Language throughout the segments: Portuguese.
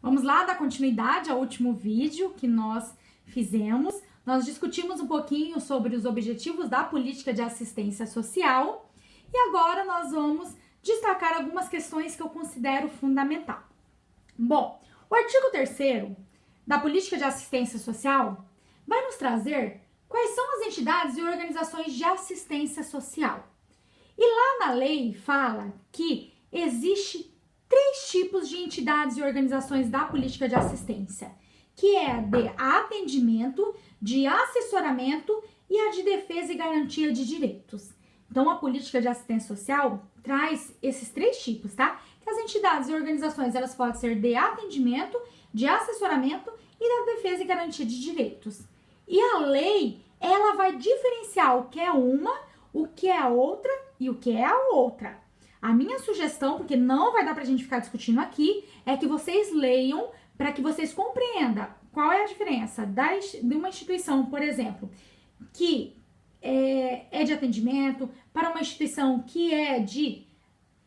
Vamos lá dar continuidade ao último vídeo que nós fizemos. Nós discutimos um pouquinho sobre os objetivos da política de assistência social e agora nós vamos destacar algumas questões que eu considero fundamental. Bom, o artigo 3º da política de assistência social vai nos trazer quais são as entidades e organizações de assistência social. E lá na lei fala que existe 3 tipos de entidades e organizações da política de assistência, que é a de atendimento, de assessoramento e a de defesa e garantia de direitos. Então, a política de assistência social traz esses 3 tipos, tá? Que as entidades e organizações, elas podem ser de atendimento, de assessoramento e da defesa e garantia de direitos. E a lei, ela vai diferenciar o que é uma, o que é a outra e o que é a outra. A minha sugestão, porque não vai dar pra gente ficar discutindo aqui, é que vocês leiam para que vocês compreendam qual é a diferença de uma instituição, por exemplo, que é de atendimento, para uma instituição que é de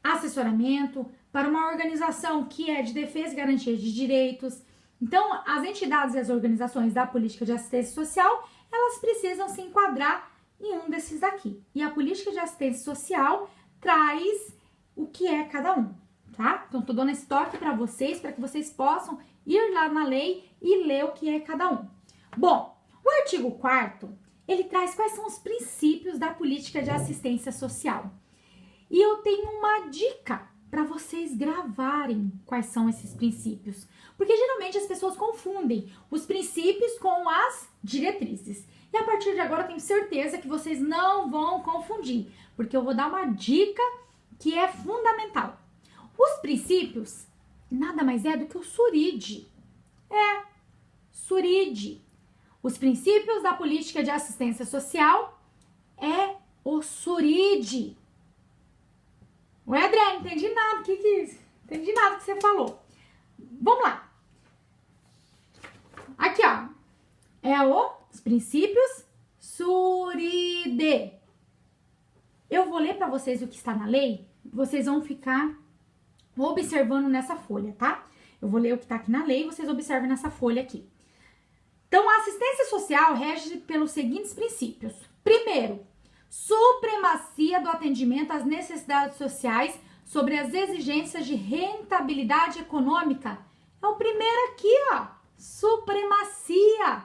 assessoramento, para uma organização que é de defesa e garantia de direitos. Então, as entidades e as organizações da política de assistência social, elas precisam se enquadrar em um desses daqui. E a política de assistência social traz o que é cada um, tá? Então, tô dando esse toque para que vocês possam ir lá na lei e ler o que é cada um. Bom, o artigo 4º, ele traz quais são os princípios da política de assistência social. E eu tenho uma dica para vocês gravarem quais são esses princípios, porque geralmente as pessoas confundem os princípios com as diretrizes. E a partir de agora eu tenho certeza que vocês não vão confundir, porque eu vou dar uma dica que é fundamental. Os princípios nada mais é do que o SURID. SURID. Os princípios da política de assistência social é o SURID. Ué, André, não entendi nada. O que é isso? Não entendi nada que você falou. Vamos lá. Aqui, ó. É os princípios SURID. Eu vou ler para vocês o que está na lei. Vocês vão ficar observando nessa folha, tá? Eu vou ler o que está aqui na lei e vocês observem nessa folha aqui. Então, a assistência social rege pelos seguintes princípios. Primeiro, supremacia do atendimento às necessidades sociais sobre as exigências de rentabilidade econômica. É o primeiro aqui, ó. Supremacia.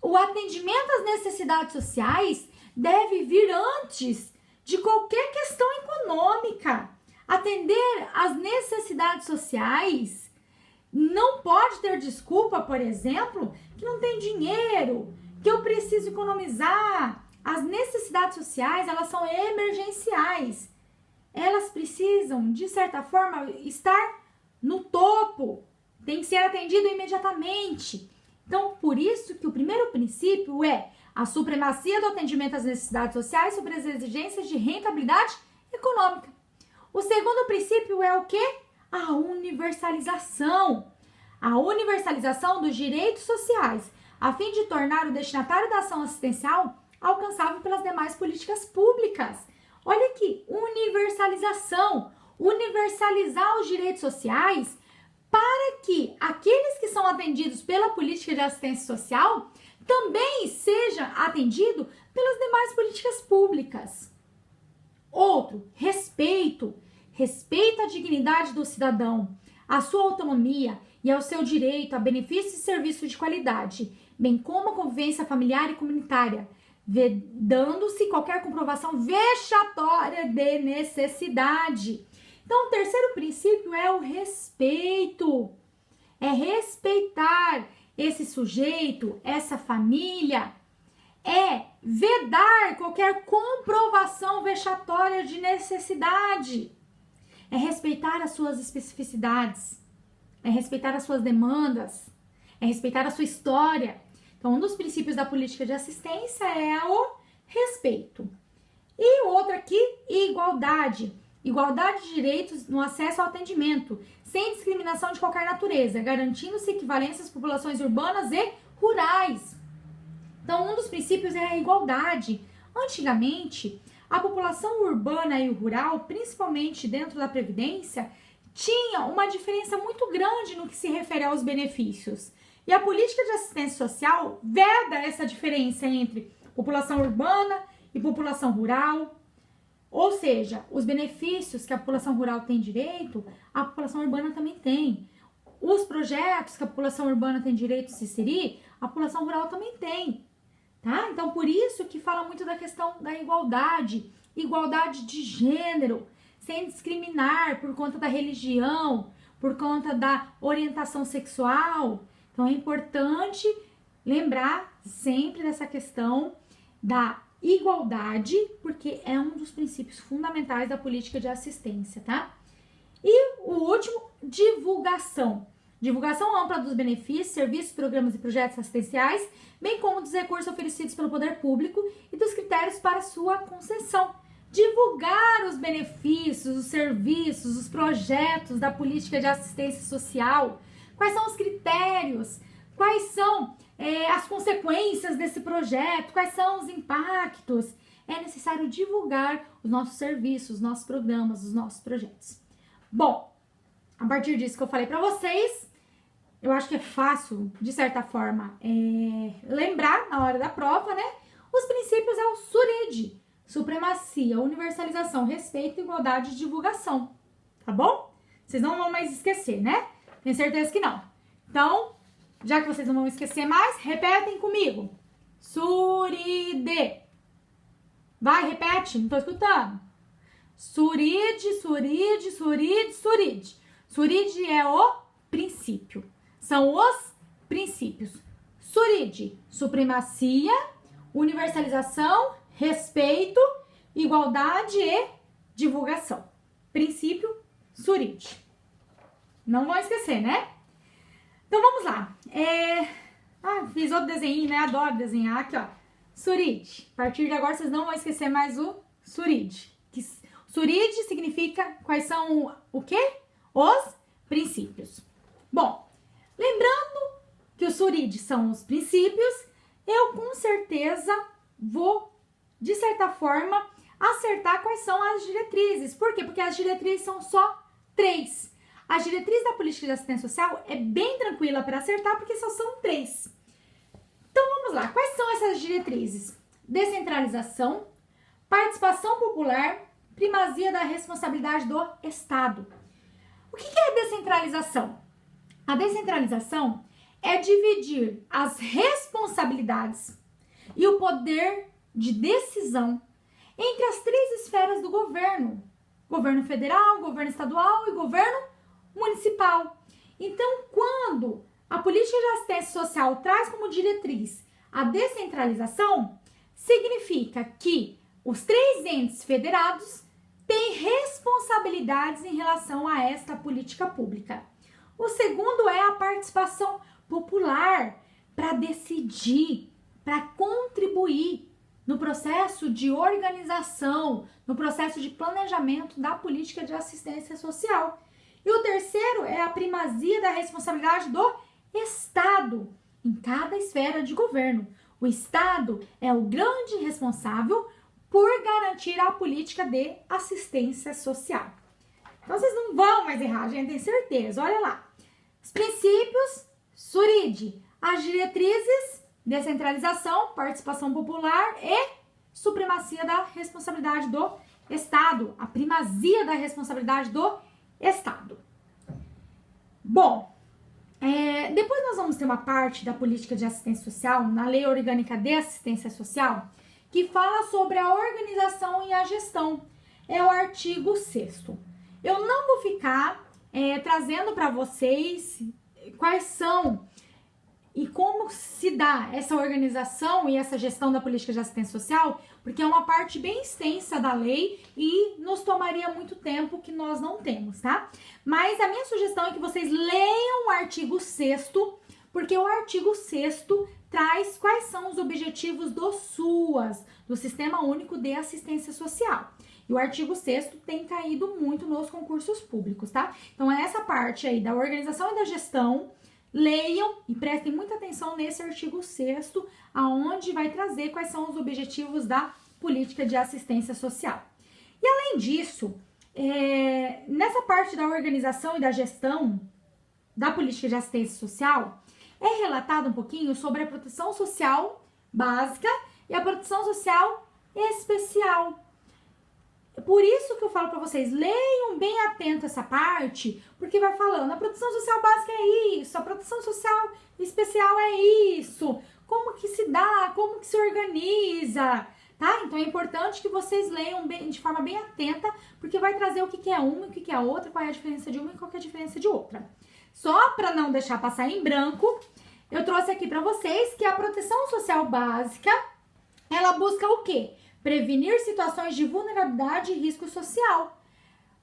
O atendimento às necessidades sociais deve vir antes de qualquer questão econômica. Atender às necessidades sociais não pode ter desculpa, por exemplo, que não tem dinheiro, que eu preciso economizar. As necessidades sociais, elas são emergenciais. Elas precisam, de certa forma, estar no topo. Tem que ser atendido imediatamente. Então, por isso que o primeiro princípio é a supremacia do atendimento às necessidades sociais sobre as exigências de rentabilidade econômica. O segundo princípio é o quê? A universalização. A universalização dos direitos sociais, a fim de tornar o destinatário da ação assistencial alcançável pelas demais políticas públicas. Olha aqui, universalização. Universalizar os direitos sociais para que aqueles que são atendidos pela política de assistência social também seja atendido pelas demais políticas públicas. Outro, respeito. Respeito à dignidade do cidadão, à sua autonomia e ao seu direito a benefícios e serviços de qualidade, bem como a convivência familiar e comunitária, vedando-se qualquer comprovação vexatória de necessidade. Então, o terceiro princípio é o respeito. É respeitar esse sujeito, essa família. É vedar qualquer comprovação vexatória de necessidade. É respeitar as suas especificidades. É respeitar as suas demandas. É respeitar a sua história. Então, um dos princípios da política de assistência é o respeito. E o outro aqui, igualdade. Igualdade de direitos no acesso ao atendimento, sem discriminação de qualquer natureza, garantindo-se equivalência às populações urbanas e rurais. Então, um dos princípios é a igualdade. Antigamente, a população urbana e rural, principalmente dentro da Previdência, tinha uma diferença muito grande no que se refere aos benefícios. E a política de assistência social veda essa diferença entre população urbana e população rural. Ou seja, os benefícios que a população rural tem direito, a população urbana também tem. Os projetos que a população urbana tem direito de se inserir, a população rural também tem. Tá? Então, por isso que fala muito da questão da igualdade de gênero, sem discriminar por conta da religião, por conta da orientação sexual. Então, é importante lembrar sempre dessa questão da igualdade, porque é um dos princípios fundamentais da política de assistência, tá? E o último, divulgação. Divulgação ampla dos benefícios, serviços, programas e projetos assistenciais, bem como dos recursos oferecidos pelo poder público e dos critérios para sua concessão. Divulgar os benefícios, os serviços, os projetos da política de assistência social. Quais são os critérios? Quais são as consequências desse projeto? Quais são os impactos? É necessário divulgar os nossos serviços, os nossos programas, os nossos projetos. Bom, a partir disso que eu falei para vocês, eu acho que é fácil, de certa forma, lembrar na hora da prova, né? Os princípios é o SURID, supremacia, universalização, respeito, igualdade e divulgação, tá bom? Vocês não vão mais esquecer, né? Tenho certeza que não. Então, já que vocês não vão esquecer mais, repetem comigo. SURID. Vai, repete, não tô escutando. SURID, SURID, SURID, SURID. SURID é o princípio. São os princípios. SURID, supremacia, universalização, respeito, igualdade e divulgação. Princípio SURID. Não vão esquecer, né? Então vamos lá. Fiz outro desenho, né? Adoro desenhar aqui, ó. SURID. A partir de agora vocês não vão esquecer mais o SURID. SURID significa quais são o quê? Os princípios. Bom, lembrando que os SURID são os princípios, eu com certeza vou, de certa forma, acertar quais são as diretrizes. Por quê? Porque as diretrizes são só 3. A diretriz da política de assistência social é bem tranquila para acertar, porque só são 3. Então vamos lá, quais são essas diretrizes? Descentralização, participação popular, primazia da responsabilidade do Estado. O que é a descentralização? A descentralização é dividir as responsabilidades e o poder de decisão entre as 3 esferas do governo: governo federal, governo estadual e governo municipal. Então, quando a política de assistência social traz como diretriz a descentralização, significa que os 3 entes federados têm responsabilidades em relação a esta política pública. O segundo é a participação popular, para decidir, para contribuir no processo de organização, no processo de planejamento da política de assistência social. E o terceiro é a primazia da responsabilidade do Estado em cada esfera de governo. O Estado é o grande responsável por garantir a política de assistência social. Então, vocês não vão mais errar, gente, tenho certeza. Olha lá. Os princípios, SURID. As diretrizes, descentralização, participação popular e supremacia da responsabilidade do Estado. A primazia da responsabilidade do Estado. Bom, depois nós vamos ter uma parte da política de assistência social, na Lei Orgânica de Assistência Social, que fala sobre a organização e a gestão. É o artigo 6º. Eu não vou ficar trazendo para vocês quais são e como se dá essa organização e essa gestão da política de assistência social, porque é uma parte bem extensa da lei e nos tomaria muito tempo que nós não temos, tá? Mas a minha sugestão é que vocês leiam o artigo 6º, porque o artigo 6º traz quais são os objetivos do SUAS, do Sistema Único de Assistência Social. E o artigo 6º tem caído muito nos concursos públicos, tá? Então, essa parte aí da organização e da gestão, leiam e prestem muita atenção nesse artigo 6º, aonde vai trazer quais são os objetivos da política de assistência social. E além disso, nessa parte da organização e da gestão da política de assistência social, é relatado um pouquinho sobre a proteção social básica e a proteção social especial. Por isso que eu falo para vocês, leiam bem atento essa parte, porque vai falando, a proteção social básica é isso, a proteção social especial é isso, como que se dá, como que se organiza, tá? Então é importante que vocês leiam bem, de forma bem atenta, porque vai trazer o que é uma e o que é a outra, qual é a diferença de uma e qual é a diferença de outra. Só para não deixar passar em branco, eu trouxe aqui para vocês que a proteção social básica, ela busca o quê? Prevenir situações de vulnerabilidade e risco social.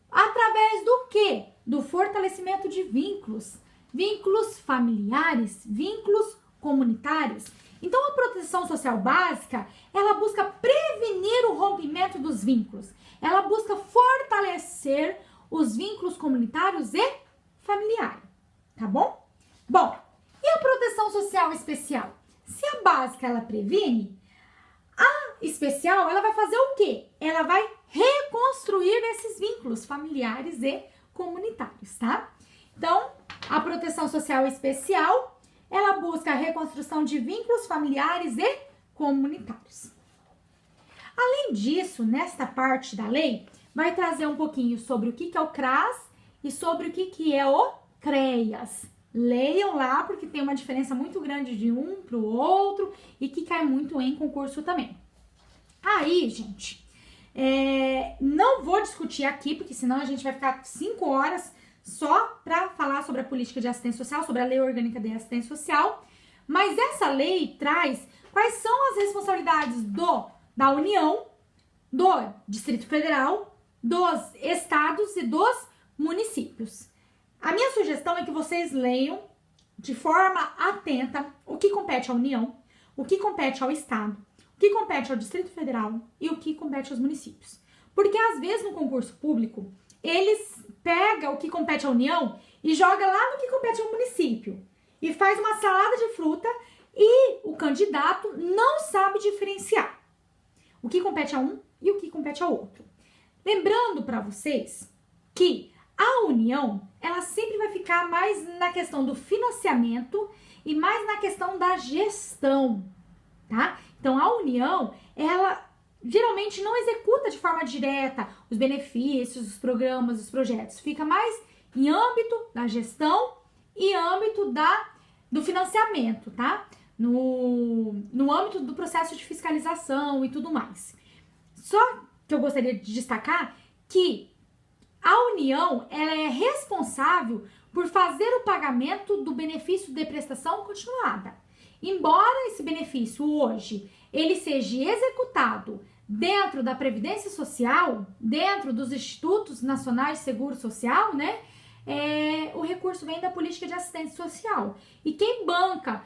Através do quê? Do fortalecimento de vínculos. Vínculos familiares, vínculos comunitários. Então, a proteção social básica, ela busca prevenir o rompimento dos vínculos. Ela busca fortalecer os vínculos comunitários e familiares. Tá bom? Bom, e a proteção social especial? Se a básica, ela previne, a especial, ela vai fazer o quê? Ela vai reconstruir esses vínculos familiares e comunitários, tá? Então, a proteção social especial, ela busca a reconstrução de vínculos familiares e comunitários. Além disso, nesta parte da lei, vai trazer um pouquinho sobre o que é o CRAS e sobre o que é o CREAS. Leiam lá, porque tem uma diferença muito grande de um para o outro e que cai muito em concurso também. Aí, gente, não vou discutir aqui, porque senão a gente vai ficar 5 horas só para falar sobre a política de assistência social, sobre a Lei Orgânica de Assistência Social, mas essa lei traz quais são as responsabilidades da União, do Distrito Federal, dos estados e dos municípios. A minha sugestão é que vocês leiam de forma atenta o que compete à União, o que compete ao Estado, o que compete ao Distrito Federal e o que compete aos municípios. Porque às vezes no concurso público, eles pegam o que compete à União e joga lá no que compete ao município. E faz uma salada de fruta e o candidato não sabe diferenciar o que compete a um e o que compete ao outro. Lembrando para vocês que a União, ela sempre vai ficar mais na questão do financiamento e mais na questão da gestão, tá? Então, a União, ela geralmente não executa de forma direta os benefícios, os programas, os projetos. Fica mais em âmbito da gestão e âmbito do financiamento, tá? No âmbito do processo de fiscalização e tudo mais. Só que eu gostaria de destacar que a União, ela é responsável por fazer o pagamento do benefício de prestação continuada. Embora esse benefício hoje, ele seja executado dentro da Previdência Social, dentro dos Institutos Nacionais de Seguro Social, né? O recurso vem da política de assistência social. E quem banca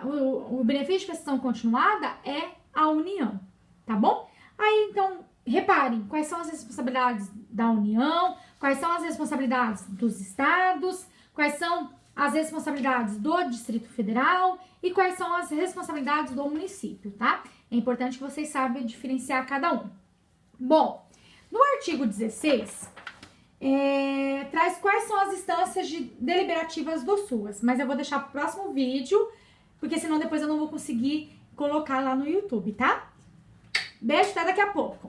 o benefício de prestação continuada é a União, tá bom? Aí, então, reparem quais são as responsabilidades da União, quais são as responsabilidades dos estados, quais são as responsabilidades do Distrito Federal e quais são as responsabilidades do município, tá? É importante que vocês saibam diferenciar cada um. Bom, no artigo 16, traz quais são as instâncias deliberativas do SUAS, mas eu vou deixar para o próximo vídeo, porque senão depois eu não vou conseguir colocar lá no YouTube, tá? Beijo, até daqui a pouco!